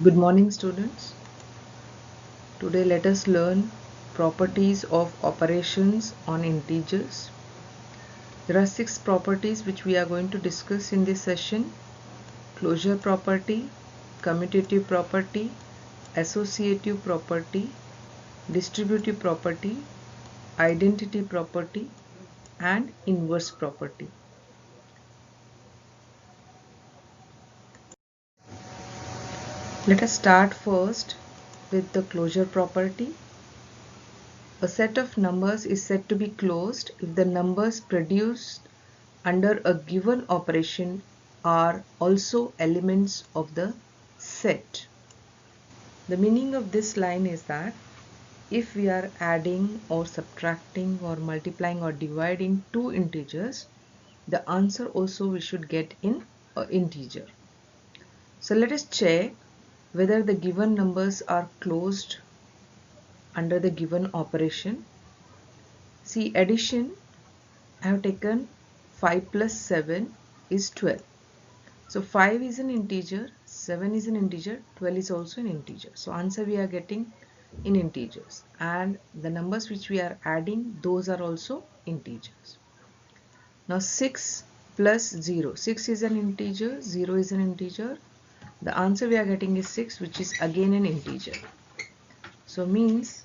Good morning, students. Today let us learn properties of operations on integers. There are 6 properties which we are going to discuss in this session: closure property, commutative property, associative property, distributive property, identity property, and inverse property. Let us start first with the closure property. A set of numbers is said to be closed if the numbers produced under a given operation are also elements of the set. The meaning of this line is that if we are adding or subtracting or multiplying or dividing two integers, the answer also we should get in an integer. So let us check whether the given numbers are closed under the given operation. See, addition, I have taken 5 plus 7 is 12. So 5 is an integer, 7 is an integer, 12 is also an integer. So answer we are getting in integers, and the numbers which we are adding, those are also integers. Now 6 plus 0, 6 is an integer, 0 is an integer. The answer we are getting is 6, which is again an integer. So means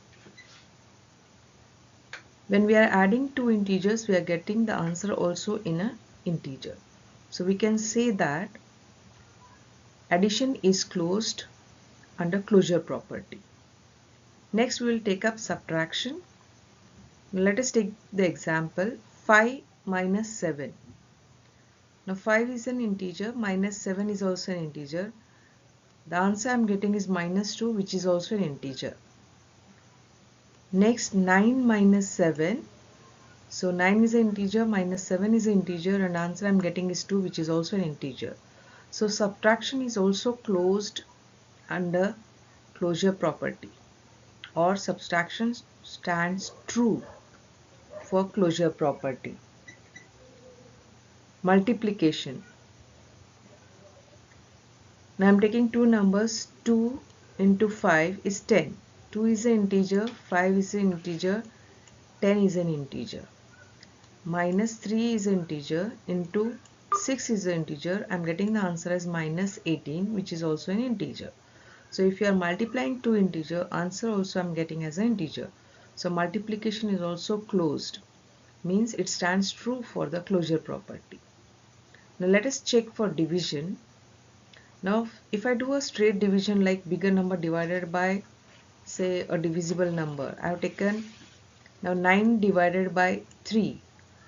when we are adding two integers, we are getting the answer also in an integer. So we can say that addition is closed under closure property. Next, we will take up subtraction. Let us take the example 5 minus 7. Now 5 is an integer, minus 7 is also an integer. The answer I am getting is minus 2, which is also an integer. Next, 9 minus 7. So 9 is an integer, minus 7 is an integer, and answer I am getting is 2, which is also an integer. So subtraction is also closed under closure property, or subtraction stands true for closure property. Multiplication. Now I am taking two numbers. 2 into 5 is 10. 2 is an integer, 5 is an integer, 10 is an integer. Minus 3 is an integer into 6 is an integer. I am getting the answer as minus 18, which is also an integer. So if you are multiplying two integer, answer also I am getting as an integer. So multiplication is also closed, means it stands true for the closure property. Now let us check for division. Now if I do a straight division, like bigger number divided by say a divisible number, I have taken now 9 divided by 3.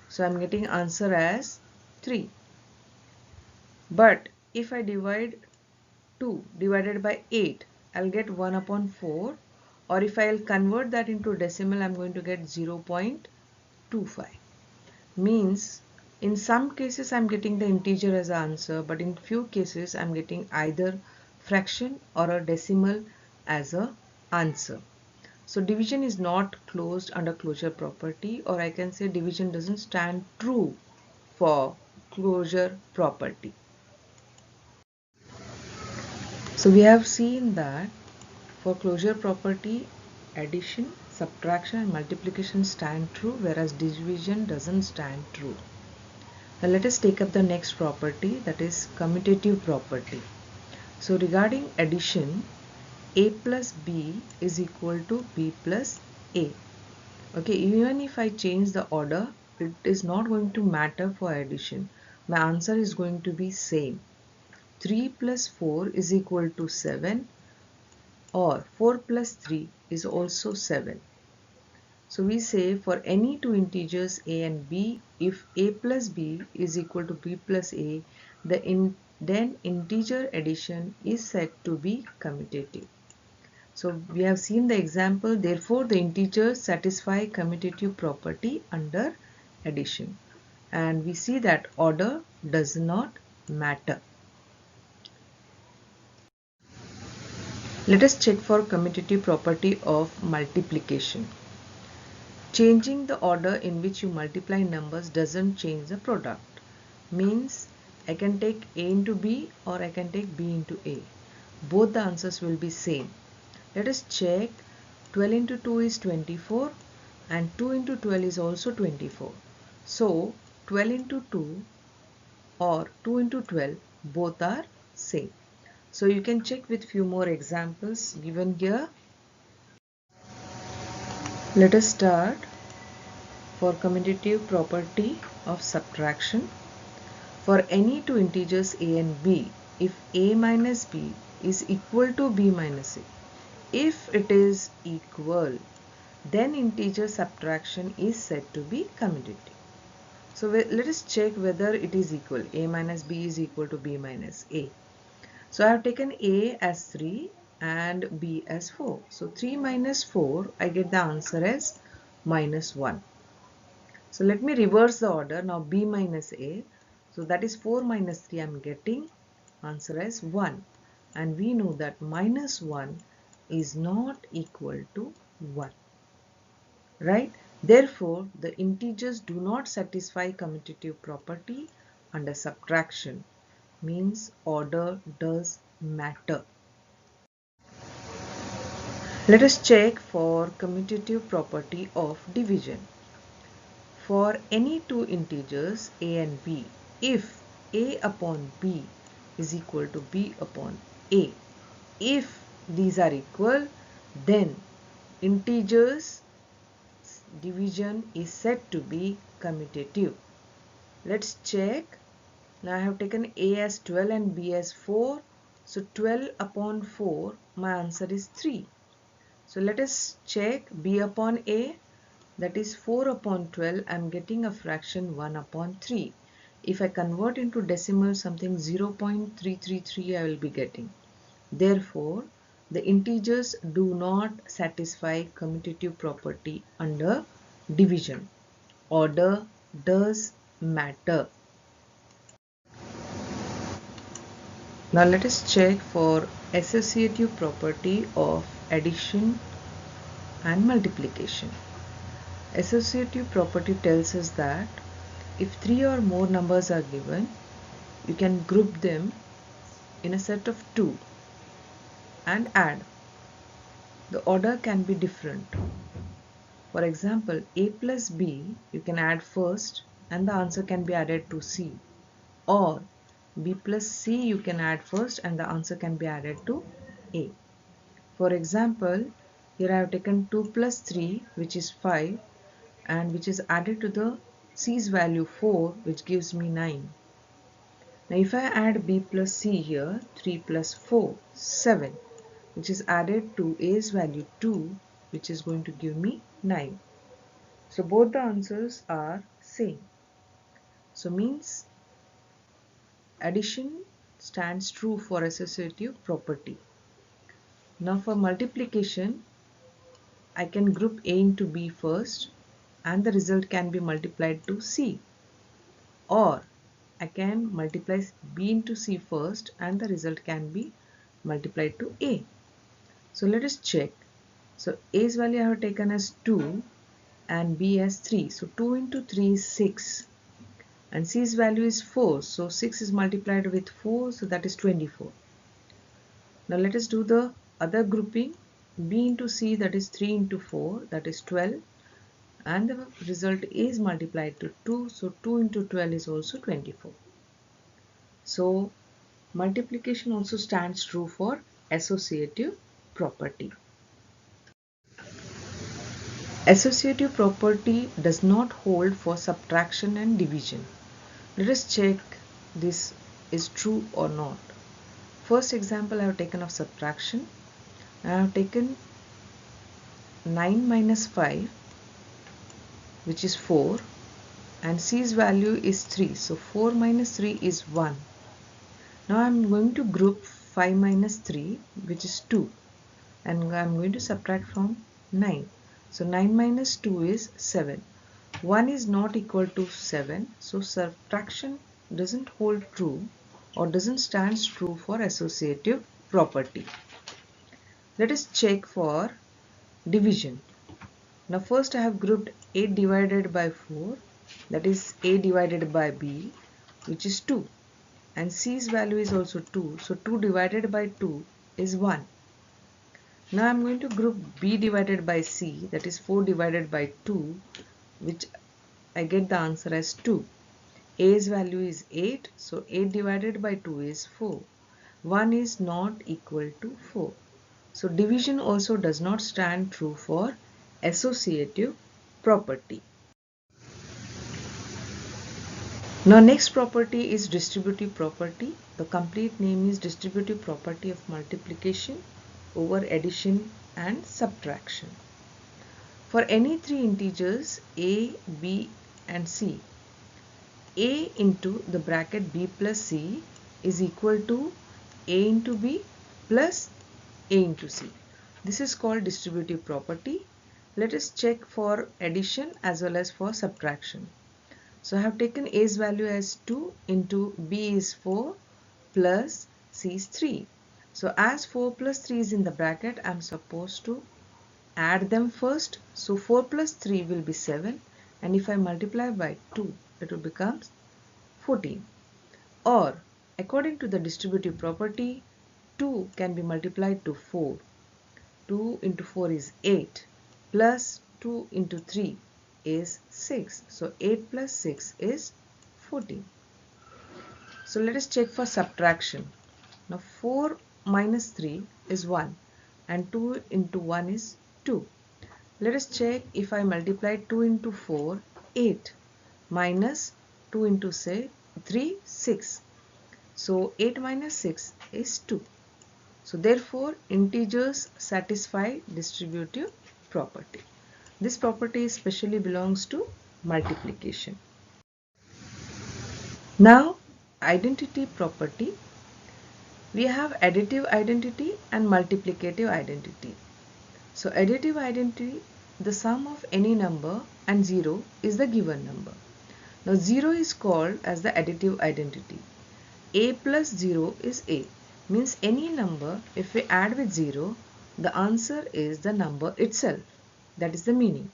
So I am getting answer as 3. But if I divide 2 divided by 8, I'll get 1 upon 4, or if I'll convert that into decimal, I'm going to get 0.25. Means in some cases I'm getting the integer as an answer, but in few cases I'm getting either fraction or a decimal as a answer. So division is not closed under closure property, or I can say division doesn't stand true for closure property. So we have seen that for closure property, addition, subtraction and multiplication stand true, whereas division doesn't stand true. Now let us take up the next property, that is commutative property. So regarding addition, a plus b is equal to b plus a. Okay, even if I change the order, it is not going to matter for addition. My answer is going to be same. 3 plus 4 is equal to 7, or 4 plus 3 is also 7. So we say for any two integers a and b, if a plus b is equal to b plus a, then integer addition is said to be commutative. So we have seen the example, therefore the integers satisfy commutative property under addition. And we see that order does not matter. Let us check for commutative property of multiplication. Changing the order in which you multiply numbers doesn't change the product. Means I can take a into b or I can take b into a. both the answers will be same. Let us check. 12 into 2 is 24 and 2 into 12 is also 24. So 12 into 2 or 2 into 12 both are same. So you can check with few more examples given here. Let us start. For commutative property of subtraction, for any two integers a and b, if a minus b is equal to b minus a, if it is equal, then integer subtraction is said to be commutative. So let us check whether it is equal. A minus b is equal to b minus a. So I have taken a as 3 and b as 4. So 3 minus 4, I get the answer as minus 1. So let me reverse the order. Now b minus a. So that is 4 minus 3. I am getting answer as 1. And we know that minus 1 is not equal to 1. Right? Therefore, the integers do not satisfy commutative property under subtraction. Means order does matter. Let us check for commutative property of division. For any two integers a and b, if a upon b is equal to b upon a, if these are equal, then integers division is said to be commutative. Let's check. Now I have taken a as 12 and b as 4. So 12 upon 4, my answer is 3. So let us check b upon a. That is 4 upon 12. I am getting a fraction 1 upon 3. If I convert into decimal something 0.333 I will be getting. Therefore, the integers do not satisfy commutative property under division. Order does matter. Now let us check for associative property of addition and multiplication. Associative property tells us that if 3 or more numbers are given, you can group them in a set of 2 and add. The order can be different. For example, a plus b you can add first and the answer can be added to c, or b plus c you can add first and the answer can be added to a. For example, here I have taken 2 plus 3 which is 5 and which is added to the c's value 4 which gives me 9. Now if I add b plus c here, 3 plus 4, 7, which is added to a's value 2 which is going to give me 9. So both the answers are same. So means addition stands true for associative property. Now for multiplication, I can group a into b first and the result can be multiplied to c, or I can multiply b into c first and the result can be multiplied to a. So let us check. So a's value I have taken as 2 and b as 3. So 2 into 3 is 6 and c's value is 4. So 6 is multiplied with 4, so that is 24. Now let us do the other grouping. B into c, that is 3 into 4, that is 12, and the result is multiplied to 2. So 2 into 12 is also 24. So multiplication also stands true for associative property. Associative property does not hold for subtraction and division. Let us check this is true or not. First example I have taken of subtraction. I have taken 9 minus 5 which is 4 and c's value is 3. So 4 minus 3 is 1. Now I am going to group 5 minus 3 which is 2 and I am going to subtract from 9. So 9 minus 2 is 7. 1 is not equal to 7. So subtraction doesn't hold true or doesn't stand true for associative property. Let us check for division. Now first I have grouped 8 divided by 4, that is a divided by b, which is 2, and c's value is also 2. So 2 divided by 2 is 1. Now I'm going to group b divided by c, that is 4 divided by 2, which I get the answer as 2. A's value is 8, so 8 divided by 2 is 4. 1 is not equal to 4. So division also does not stand true for associative property. Now next property is distributive property. The complete name is distributive property of multiplication over addition and subtraction. For any three integers a, b and c, a into the bracket b plus c is equal to a into b plus a into c. This is called distributive property. Let us check for addition as well as for subtraction. So I have taken a's value as 2 into b is 4 plus c is 3. So as 4 plus 3 is in the bracket, I am supposed to add them first. So 4 plus 3 will be 7, and if I multiply by 2, it will become 14. Or according to the distributive property, 2 can be multiplied to 4. 2 into 4 is 8 plus 2 into 3 is 6. So 8 plus 6 is 14. So let us check for subtraction. Now 4 minus 3 is 1 and 2 into 1 is 2. Let us check if I multiply 2 into 4, 8 minus 2 into 3, 6. So 8 minus 6 is 2. So therefore integers satisfy distributive property. This property especially belongs to multiplication. Now identity property. We have additive identity and multiplicative identity. So additive identity, the sum of any number and 0 is the given number. Now 0 is called as the additive identity. A plus 0 is A, means any number if we add with 0, the answer is the number itself. That is the meaning.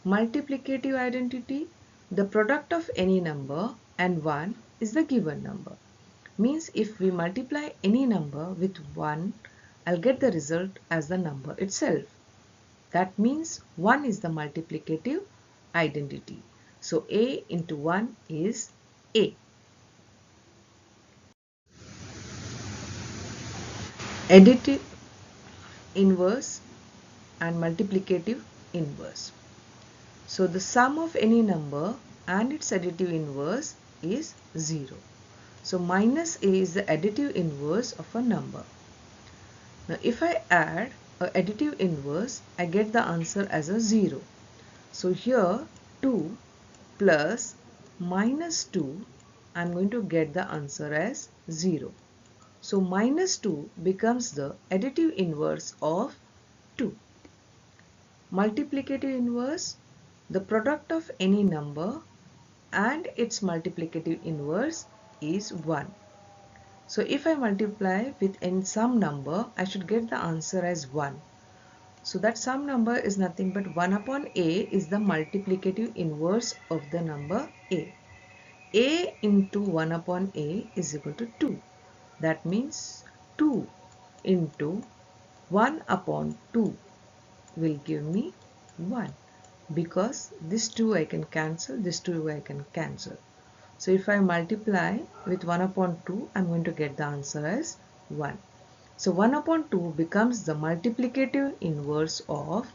Multiplicative identity, the product of any number and 1 is the given number. Means if we multiply any number with 1, I'll get the result as the number itself. That means 1 is the multiplicative identity. So A into 1 is A. Additive inverse and multiplicative inverse. So the sum of any number and its additive inverse is 0. So minus A is the additive inverse of a number. Now if I add a additive inverse, I get the answer as a 0. So here 2 plus minus 2, I am going to get the answer as 0. So minus 2 becomes the additive inverse of 2. Multiplicative inverse, the product of any number and its multiplicative inverse is 1. So if I multiply with some number, I should get the answer as 1. So that some number is nothing but 1 upon A is the multiplicative inverse of the number A. A into 1 upon A is equal to 2. That means 2 into 1 upon 2 will give me 1, because this 2 I can cancel, this 2 I can cancel. So if I multiply with 1 upon 2, I am going to get the answer as 1. So 1 upon 2 becomes the multiplicative inverse of